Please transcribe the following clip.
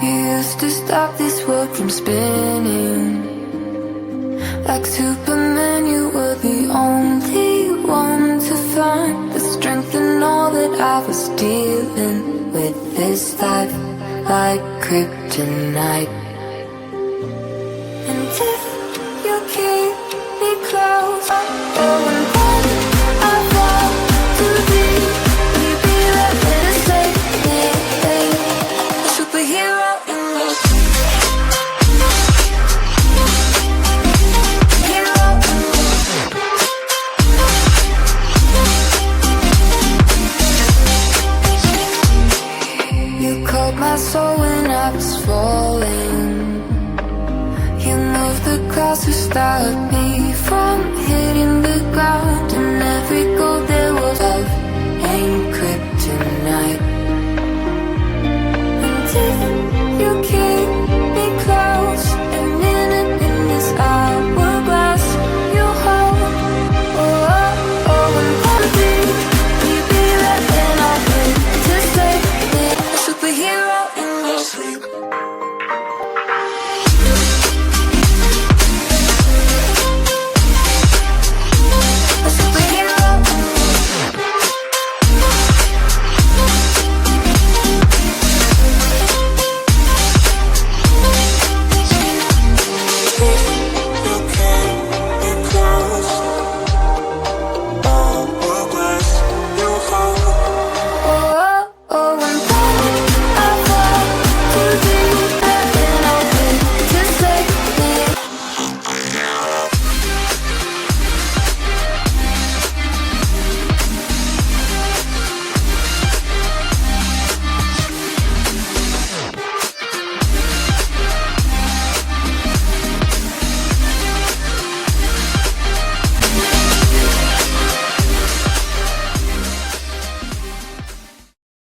You used to stop this world from spinning. Like Superman, you were the only one to find the strength in all that I was dealing with this life, like kryptonite. And if you keep me close, oh, and then I fall to be, will you be that little slave, a superhero in me? You caught my soul when I was falling. You moved the clouds to stop me from hitting the ground, and every